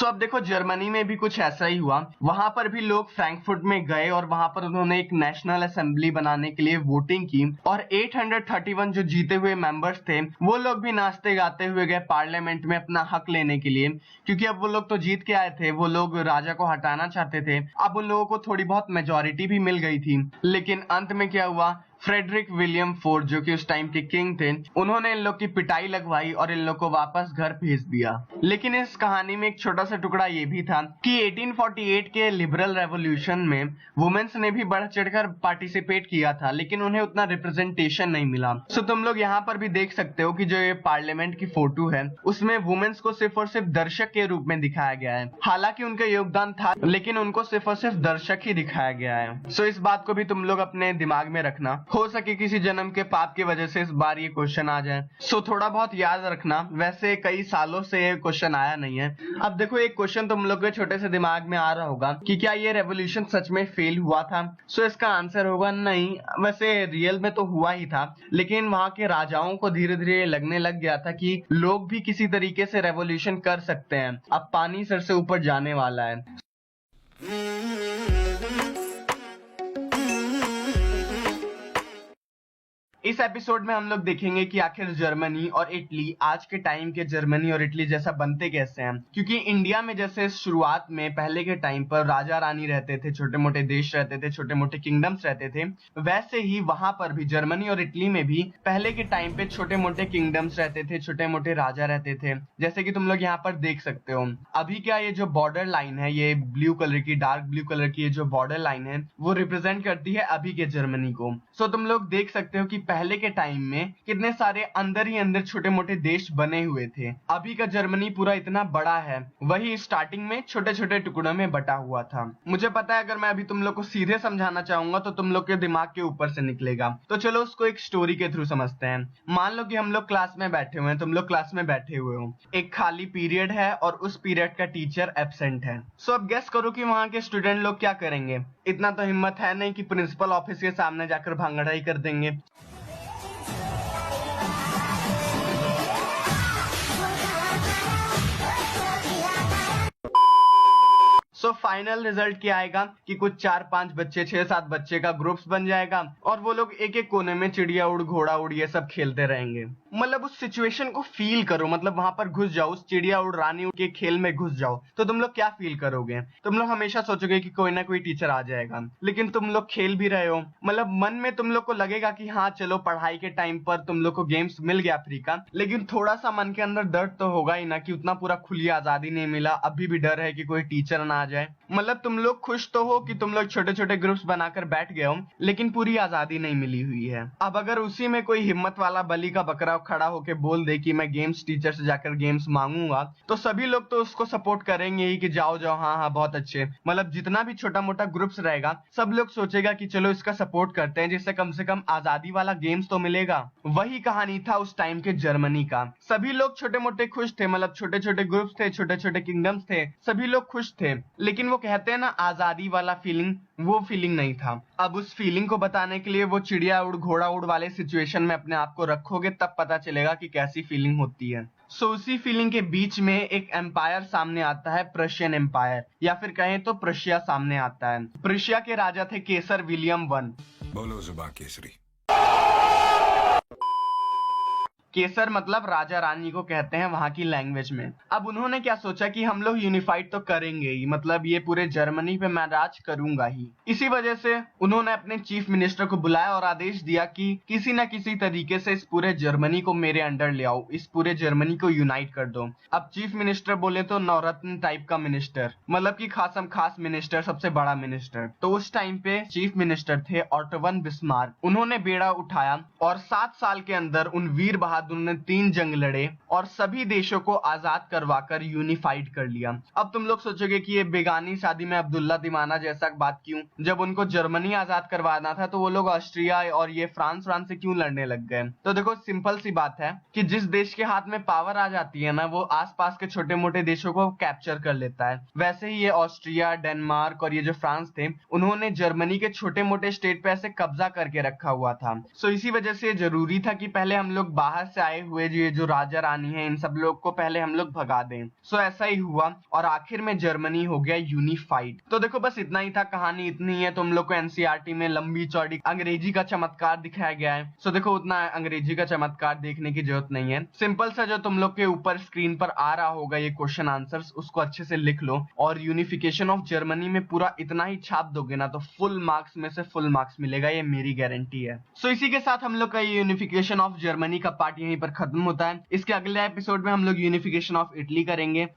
अब देखो जर्मनी में भी कुछ ऐसा ही हुआ। वहां पर भी लोग फ्रैंकफर्ट में गए और वहां पर उन्होंने एक नेशनल असेंबली बनाने के लिए वोटिंग की और 831 जो जीते हुए मेंबर्स थे वो लोग भी नाचते गाते हुए गए पार्लियामेंट में अपना हक लेने के लिए, क्योंकि अब वो लोग तो जीत के आए थे, वो लोग राजा को हटाना चाहते थे। अब उन लोगों को थोड़ी बहुत मेजोरिटी भी मिल गई थी। लेकिन अंत में क्या हुआ, फ्रेडरिक विलियम फोर्ड जो कि उस टाइम के किंग थे, उन्होंने इन लोग की पिटाई लगवाई और इन लोग को वापस घर भेज दिया। लेकिन इस कहानी में एक छोटा सा टुकड़ा ये भी था कि 1848 के लिबरल रेवोल्यूशन में वुमेन्स ने भी बढ़ चढ़कर पार्टिसिपेट किया था, लेकिन उन्हें उतना रिप्रेजेंटेशन नहीं मिला। तुम लोग यहाँ पर भी देख सकते हो कि जो ये पार्लियामेंट की फोटो है उसमें वुमेन्स को सिर्फ और सिर्फ दर्शक के रूप में दिखाया गया है। हालांकि उनका योगदान था लेकिन उनको सिर्फ और सिर्फ दर्शक ही दिखाया गया है। इस बात को भी तुम लोग अपने दिमाग में रखना, हो सके किसी जन्म के पाप की वजह से इस बार ये क्वेश्चन आ जाए। थोड़ा बहुत याद रखना, वैसे कई सालों से ये क्वेश्चन आया नहीं है। अब देखो एक क्वेश्चन तुम लोग के छोटे से दिमाग में आ रहा होगा कि क्या ये रेवोल्यूशन सच में फेल हुआ था। इसका आंसर होगा नहीं, वैसे रियल में तो हुआ ही था, लेकिन वहां के राजाओं को धीरे धीरे लगने लग गया था कि लोग भी किसी तरीके से रेवोल्यूशन कर सकते हैं, अब पानी सर से ऊपर जाने वाला है। इस एपिसोड में हम लोग देखेंगे कि आखिर जर्मनी और इटली आज के टाइम के जर्मनी और इटली जैसा बनते कैसे हैं, क्योंकि इंडिया में जैसे शुरुआत में पहले के टाइम पर राजा रानी रहते थे, छोटे मोटे देश रहते थे, छोटे मोटे किंगडम्स रहते थे, वैसे ही वहां पर भी जर्मनी और इटली में भी पहले के टाइम पे छोटे मोटे किंगडम्स रहते थे, छोटे मोटे राजा रहते थे। जैसे कि तुम लोग यहाँ पर देख सकते हो। अभी क्या ये जो बॉर्डर लाइन है, ये ब्लू कलर की, डार्क ब्लू कलर की ये जो बॉर्डर लाइन है, वो रिप्रेजेंट करती है अभी के जर्मनी को। सो तुम लोग देख सकते हो कि पहले के टाइम में कितने सारे अंदर ही अंदर छोटे मोटे देश बने हुए थे। अभी का जर्मनी पूरा इतना बड़ा है, वही स्टार्टिंग में छोटे छोटे टुकड़ों में बटा हुआ था। मुझे पता है अगर मैं अभी तुम लोग को सीधे समझाना चाहूंगा तो तुम लोग के दिमाग के ऊपर से निकलेगा, तो चलो उसको एक स्टोरी के थ्रू समझते हैं। मान लो कि हम लोग क्लास में बैठे हुए हैं, तुम लोग क्लास में बैठे हुए हो, एक खाली पीरियड है और उस पीरियड का टीचर एब्सेंट है। सो अब गेस करो कि वहां के स्टूडेंट लोग क्या करेंगे। इतना तो हिम्मत है नहीं कि प्रिंसिपल ऑफिस के सामने जाकर भांगड़ाई कर देंगे। सो फाइनल रिजल्ट क्या आएगा कि कुछ 4-5 बच्चे, 6-7 बच्चे का ग्रुप्स बन जाएगा और वो लोग एक एक कोने में चिड़िया उड़, घोड़ा उड़ ये सब खेलते रहेंगे। मतलब उस सिचुएशन को फील करो, मतलब वहां पर घुस जाओ, उस चिड़िया उड़, रानी उड़ के खेल में घुस जाओ, तो तुम लोग क्या फील करोगे। तुम लोग हमेशा सोचोगे कि कोई ना कोई टीचर आ जाएगा, लेकिन तुम लोग खेल भी रहे हो। मतलब मन में तुम लोग को लगेगा कि हाँ चलो पढ़ाई के टाइम पर तुम लोग को गेम्स मिल गया फ्री का, लेकिन थोड़ा सा मन के अंदर दर्द तो होगा ही ना कि उतना पूरा खुली आजादी नहीं मिला, अभी भी डर है कि कोई टीचर ना आ जाए। मतलब तुम लोग खुश तो हो कि तुम लोग छोटे छोटे ग्रुप्स बनाकर बैठ गए हो, लेकिन पूरी आजादी नहीं मिली हुई है। अब अगर उसी में कोई हिम्मत वाला बलि का बकरा खड़ा होकर बोल दे कि मैं गेम्स टीचर से जाकर गेम्स मांगूंगा, तो सभी लोग तो उसको सपोर्ट करेंगे ही कि जाओ जाओ, हाँ हाँ बहुत अच्छे। मतलब जितना भी छोटा मोटा ग्रुप्स रहेगा सब लोग सोचेगा कि चलो इसका सपोर्ट करते हैं, जिससे कम से कम आजादी वाला गेम्स तो मिलेगा। वही कहानी था उस टाइम के जर्मनी का। सभी लोग छोटे मोटे खुश थे, मतलब छोटे छोटे ग्रुप्स थे, छोटे छोटे किंगडम्स थे, सभी लोग खुश थे, लेकिन वो कहते हैं ना आजादी वाला फीलिंग, वो फीलिंग नहीं था। अब उस फीलिंग को बताने के लिए वो चिड़िया उड़, घोड़ा उड़ वाले सिचुएशन में अपने आप को रखोगे, तब पता चलेगा कि कैसी फीलिंग होती है। सो उसी फीलिंग के बीच में एक एम्पायर सामने आता है, प्रशियन एम्पायर, या फिर कहें तो प्रशिया सामने आता है। प्रशिया के राजा थे केसर विलियम वन। बोलो जुबान केसरी। केसर मतलब राजा रानी को कहते हैं वहां की लैंग्वेज में। अब उन्होंने क्या सोचा कि हम लोग यूनिफाइड तो करेंगे ही, मतलब ये पूरे जर्मनी पे मैं राज करूंगा ही। इसी वजह से उन्होंने अपने चीफ मिनिस्टर को बुलाया और आदेश दिया कि किसी न किसी तरीके से इस पूरे जर्मनी को मेरे अंडर ले आओ, इस पूरे जर्मनी को यूनाइट कर दो। अब चीफ मिनिस्टर बोले तो नवरत्न टाइप का मिनिस्टर, मतलब कि खासम खास मिनिस्टर, सबसे बड़ा मिनिस्टर। तो उस टाइम पे चीफ मिनिस्टर थे ऑटो वन बिस्मार्क। उन्होंने बेड़ा उठाया और 7 साल के अंदर उन वीर बहादुर ने 3 जंग लड़े और सभी देशों को आजाद करवाकर यूनिफाइड कर लिया। अब तुम लोग सोचोगे कि ये बेगानी शादी में अब्दुल्ला दीवाना जैसा बात क्यों, जब उनको जर्मनी आजाद करवाना था तो वो लोग ऑस्ट्रिया और ये फ्रांस से क्यों लड़ने लग गए। तो देखो सिंपल सी बात है कि जिस देश के हाथ में पावर आ जाती है ना, वो आसपास के छोटे मोटे देशों को कैप्चर कर लेता है। वैसे ही ये ऑस्ट्रिया, डेनमार्क और ये जो फ्रांस थे, उन्होंने जर्मनी के छोटे मोटे स्टेट पे ऐसे कब्जा करके रखा हुआ था। सो इसी वजह से जरूरी था कि पहले हम लोग बाहर से आए हुए ये जो राजा रानी है, इन सब लोग को पहले हम लोग भगा दें। सो ऐसा ही हुआ और आखिर में जर्मनी हो गया यूनिफाइड। तो देखो बस इतना ही था, कहानी इतनी है। तुम लोग को एनसीईआरटी में लंबी चौड़ी अंग्रेजी का चमत्कार दिखाया गया है। सो देखो उतना अंग्रेजी का चमत्कार देखने की जरूरत नहीं है। सिंपल सा जो तुम लोग के ऊपर स्क्रीन पर आ रहा होगा ये क्वेश्चन आंसर्स, उसको अच्छे से लिख लो और यूनिफिकेशन ऑफ जर्मनी में पूरा इतना ही छाप दोगे ना तो फुल मार्क्स में से फुल मार्क्स मिलेगा, ये मेरी गारंटी है। सो इसी के साथ हम लोग का यूनिफिकेशन ऑफ जर्मनी का पार्ट यहीं पर खत्म होता है। इसके अगले एपिसोड में हम लोग यूनिफिकेशन ऑफ इटली करेंगे।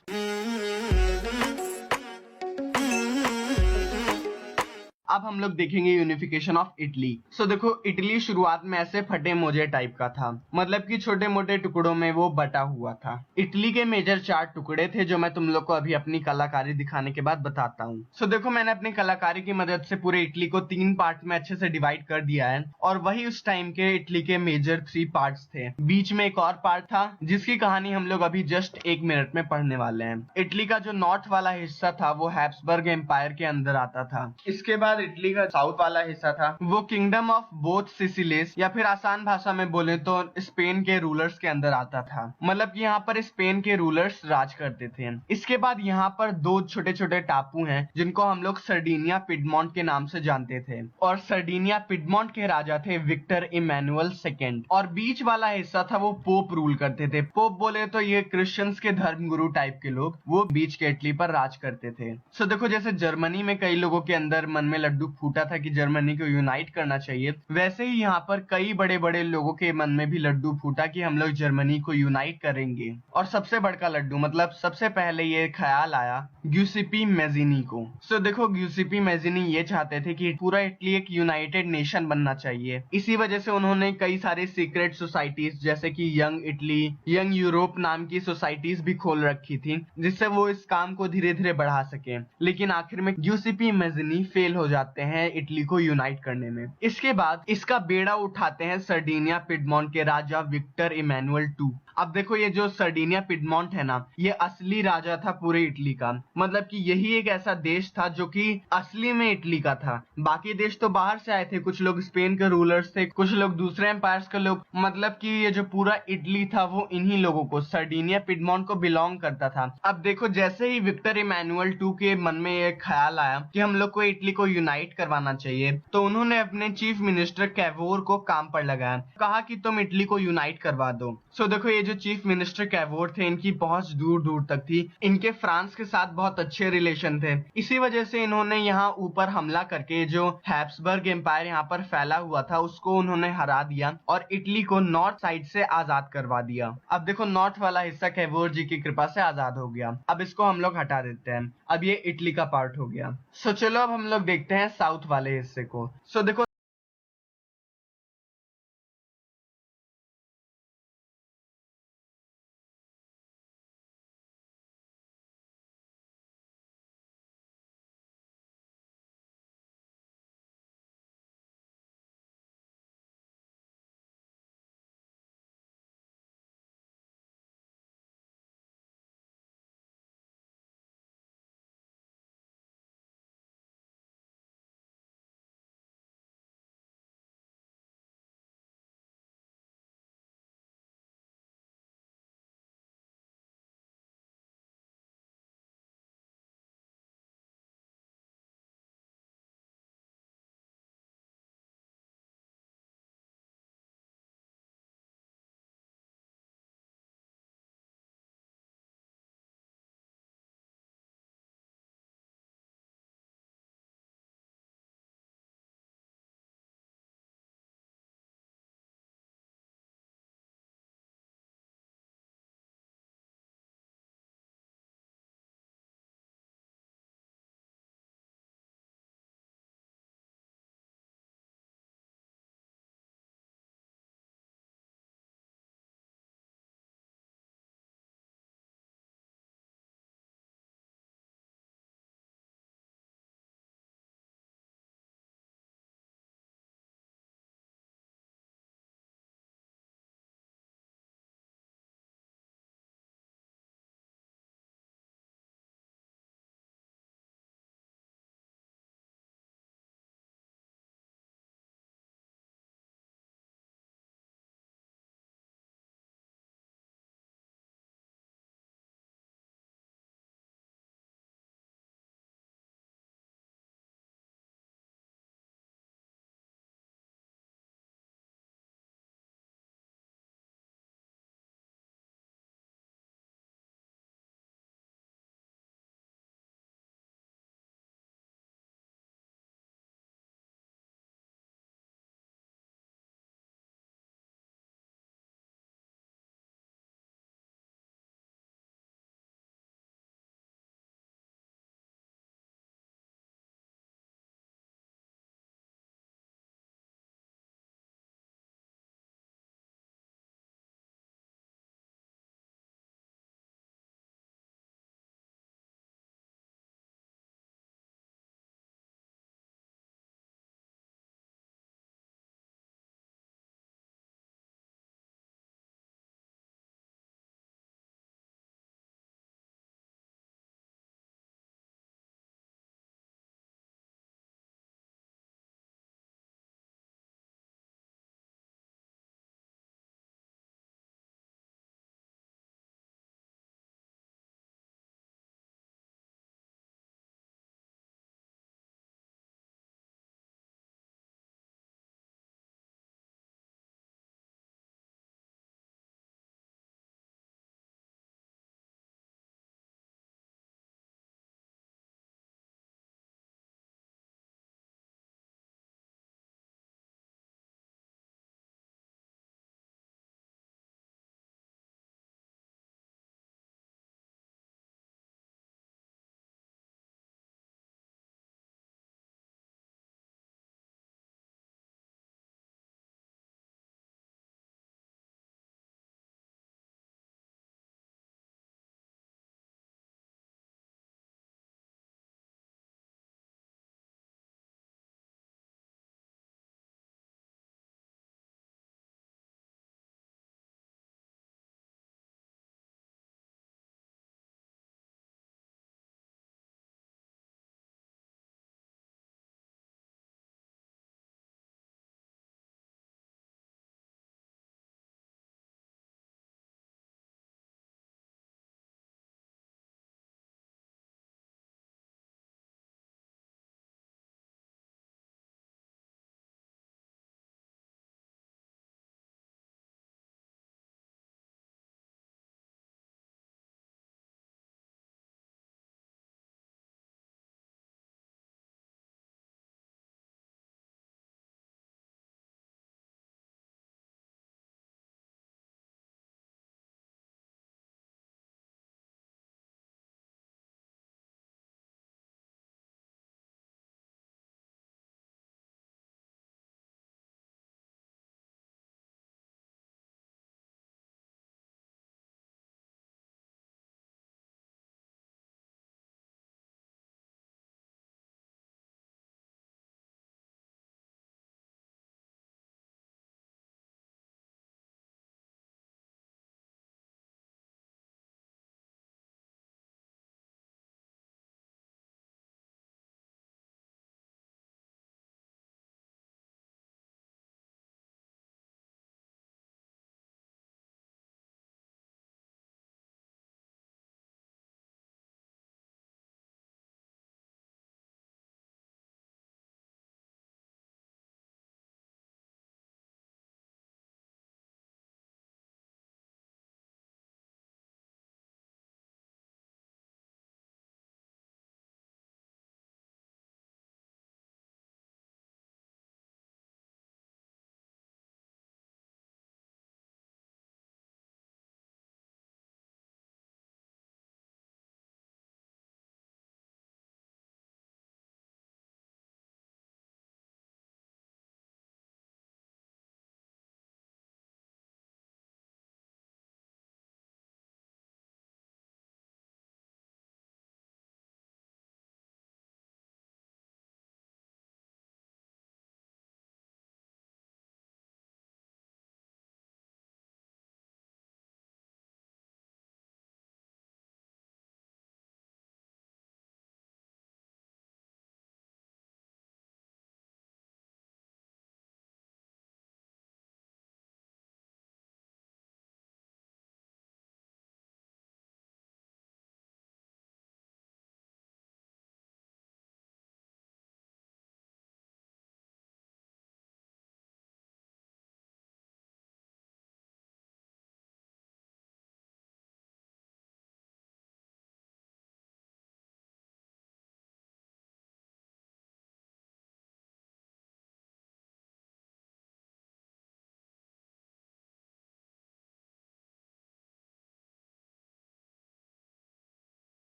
अब हम लोग देखेंगे यूनिफिकेशन ऑफ इटली। सो देखो इटली शुरुआत में ऐसे फटे मोजे टाइप का था, मतलब कि छोटे मोटे टुकड़ों में वो बटा हुआ था। इटली के मेजर 4 टुकड़े थे जो मैं तुम लोग को अभी अपनी कलाकारी दिखाने के बाद बताता हूँ। सो देखो मैंने अपनी कलाकारी की मदद से पूरे इटली को 3 पार्ट में अच्छे से डिवाइड कर दिया है और वही उस टाइम के इटली के मेजर 3 पार्ट्स थे। बीच में एक और पार्ट था जिसकी कहानी हम लोग अभी जस्ट 1 मिनट में पढ़ने वाले हैं। इटली का जो नॉर्थ वाला हिस्सा था वो हैब्सबर्ग एम्पायर के अंदर आता था। इसके बाद इटली का साउथ वाला हिस्सा था वो किंगडम ऑफ बोथ सिसिलीज या फिर आसान भाषा में बोले तो स्पेन के रूलर्स के अंदर आता था। मतलब कि यहाँ पर स्पेन के रूलर्स राज करते थे। इसके बाद यहाँ पर दो छोटे छोटे टापू हैं जिनको हम लोग सर्डिनिया पिडमोंट के नाम से जानते थे और सर्डिनिया पिडमोंट के राजा थे विक्टर इमैनुअल सेकेंड और बीच वाला हिस्सा था वो पोप रूल करते थे। पोप बोले तो ये क्रिश्चियंस के धर्म गुरु टाइप के लोग वो बीच के इटली पर राज करते थे। सो देखो जैसे जर्मनी में कई लोगों के अंदर मन में लड्डू फूटा था कि जर्मनी को यूनाइट करना चाहिए, वैसे ही यहाँ पर कई बड़े बड़े लोगों के मन में भी लड्डू फूटा कि हम लोग जर्मनी को यूनाइट करेंगे। और सबसे बड़का लड्डू मतलब सबसे पहले ये ख्याल आया ग्यूसिपी मेजिनी को। सो देखो ग्यूसिपी मेजिनी ये चाहते थे कि पूरा इटली एक यूनाइटेड नेशन बनना चाहिए। इसी वजह से उन्होंने कई सारे सीक्रेट सोसाइटीज जैसे कि यंग इटली, यंग यूरोप नाम की सोसाइटीज भी खोल रखी थी जिससे वो इस काम को धीरे धीरे बढ़ा सके। लेकिन आखिर में ग्यूसिपी मेजिनी फेल हो जाते हैं इटली को यूनाइट करने में। इसके बाद इसका बेड़ा उठाते हैं सर्डिनिया पिडमोंट के राजा विक्टर इमैनुअल टू। अब देखो ये जो सर्डिनिया पिडमोंट है ना ये असली राजा था पूरे इटली का। मतलब कि यही एक ऐसा देश था जो कि असली में इटली का था। बाकी देश तो बाहर से आए थे, कुछ लोग स्पेन के रूलर्स थे, कुछ लोग दूसरे एम्पायर्स के लोग। मतलब कि ये जो पूरा इटली था वो इन्हीं लोगों को सर्डिनिया पिडमोंट को बिलोंग करता था। अब देखो जैसे ही विक्टर इमैनुअल टू के मन में ये ख्याल आया कि हम लोग को इटली को यूनाइट करवाना चाहिए तो उन्होंने अपने चीफ मिनिस्टर कैवोर को काम पर लगाया, कहा कि तुम इटली को यूनाइट करवा दो। सो देखो ये जो चीफ मिनिस्टर कैवोर थे इनकी पहुंच दूर दूर तक थी, इनके फ्रांस के साथ बहुत अच्छे रिलेशन थे। इसी वजह से इन्होंने यहाँ ऊपर हमला करके जो हैब्सबर्ग एम्पायर यहाँ पर फैला हुआ था उसको उन्होंने हरा दिया और इटली को नॉर्थ साइड से आजाद करवा दिया। अब देखो नॉर्थ वाला हिस्सा कैवोर जी की कृपा से आजाद हो गया। अब इसको हम लोग हटा देते हैं, अब ये इटली का पार्ट हो गया। सो चलो अब हम लोग देखते हैं साउथ वाले हिस्से को। सो देखो